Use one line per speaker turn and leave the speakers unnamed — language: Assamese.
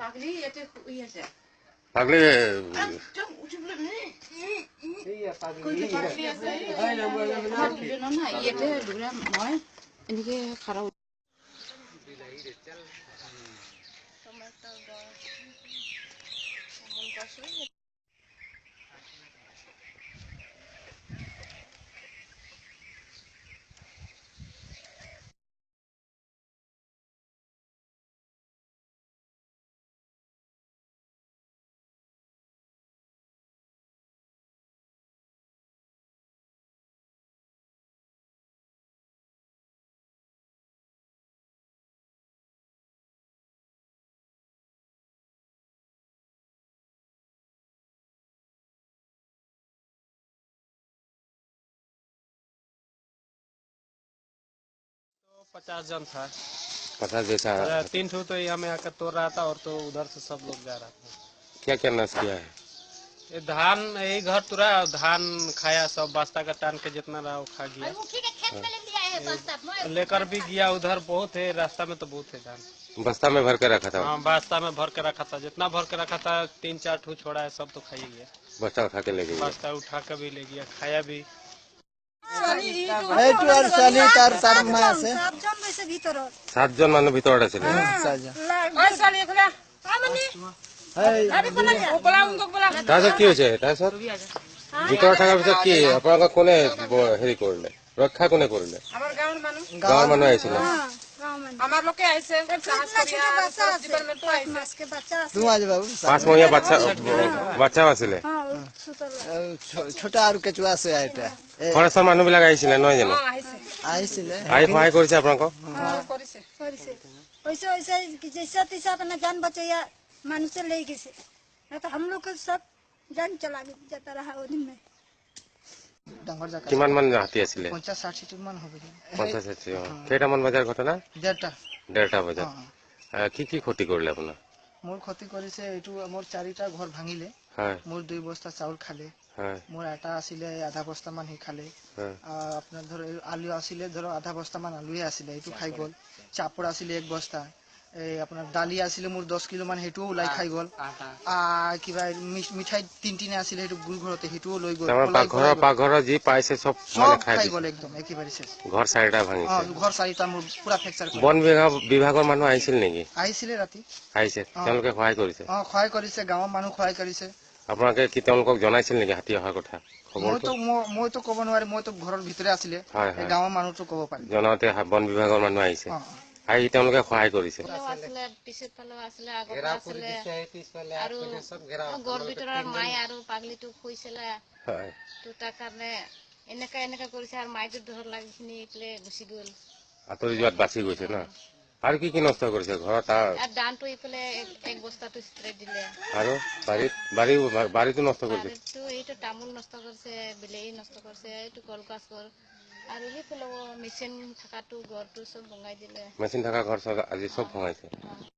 পাগলি ইয়াতে শুই আছে।
পাগলি
ইয়াতে মই এনেকে খাৰা
तो 50 जन था।
50 जैसा
3 ठो तो यहाँ में आकर तोड़ रहा था और तो उधर से सब लोग जा रहा था।
क्या क्या नष्ट किया है?
ये धान यही घर तुरा धान खाया सब बस्ता का टान के जितना रहा वो खा गया। लेकर भी गया उधर बहुत है रास्ता में तो बहुत है धान।
बस्ता में भर के रखा था?
हाँ बस्ता में भर के रखा था जितना भर के रखा था 3-4 ठो छोड़ा है सब तो खाई गया।
बस्ता उठा के ले गए?
बस्ता उठा के भी ले गया खाया भी।
7 জন মানুহ ভিতৰত আছিল। তাৰপিছত কি হৈছে? তাৰপিছত ভিতৰত থকাৰ পিছত কি আপোনালোকক কোনে হেৰি কৰিলে, ৰক্ষা কোনে কৰিলে? গাঁৱৰ মানুহ আহিছিলে? পাঁচমহীয়া বাচ্চাও আছিলে?
ছোটা আৰু কেঁচুৱা আছে এটা
ফৰেষ্টৰ মানুহবিলাক আহিছিলে নহয় জানো?
আহিছিলে
আহি সহায় কৰিছে আপোনালোকক?
जान बचाया मानुष से ले गए तो हम लोग को सब जान चला जाता रहा वो दिन में।
ডাঙৰ জাকা
কিমান মান হাতী আছিলে?
50-60 মান হবে।
50-60। কেইটামান বজাৰ ঘটনা? 1:30 বজাত। কি কি ক্ষতি কৰিলে আপোনাৰ?
মোৰ ক্ষতি কৰিছে এইটো মোৰ 4টা ঘৰ ভাঙিলে। মোৰ 2 বস্তা চাউল খালে। মোৰ আটা আছিলে আধা বস্তা মান হি খালে। আপোনাৰ ধৰ আলু আছিলে ধৰ আধা বস্তা মান আলুয়ে আছিলে এইটো খাই গল। চাপৰ আছিলে 1 বস্তা। এই আপোনাৰ দালি আছিলে মোৰ 10 কিলো মান হেটো ওলাই খাই গল। কিবা মিঠাই 3 আছিলে হেটো গুল ঘৰতে হেটো লৈ গল।
পাকঘৰৰ যি পাইছে সব মানে
খাই গল একদম একেবাৰে শেষ।
ঘৰ 4টা ভাঙিছে?
ঘৰ 4টা মোৰ পুৰা ফ্ৰেকচাৰ কৰিলে।
বন বিভাগৰ মানুহ আহিছিল নেকি?
আহিছিলে ৰাতি।
আহিছে তেওঁলোকে সহায় কৰিছে?
সহায় কৰিছে গাঁৱৰ মানুহ সহায় কৰিছে।
আপোনালোকে কি তেওঁলোকক জনাইছিল নেকি হাতী অহাৰ কথা?
মইতো ক'ব নোৱাৰি মইতো ঘৰৰ ভিতৰে আছিলে। গাঁৱৰ মানুহটো ক'ব পাৰি।
জনাওতে বন বিভাগৰ মানুহ আহিছে আহি তেওঁলোকে সহায় কৰিছে?
পিছত ফালে আছিলে আগত আছিলে আৰু ঘৰ ভিতৰৰ মাই আৰু পাগলিটো শুইছিলে তো তাৰ কাৰণে এনেকা কৰিছে আৰু মাইটো ধৰ লাগিখিনি ইফালে গুচি গ'ল।
আঁতৰি যোৱাত বাচি গৈছে না? আৰু কি কি নষ্ট কৰিছে ঘৰত?
ধানটো ইফালে 1 বস্তাটো স্প্ৰে দিলে।
আৰু বাৰীটো নষ্ট কৰিছে?
এইটো তামোল নষ্ট কৰিছে, বিলাহী নষ্ট কৰিছে, এইটো কলগছ ঘৰ আৰু সেইফালে মেচিন থকাটো ঘৰটো চব ভঙাই দিলে।
মেচিন থকা ঘৰ আজি চব ভঙাইছে?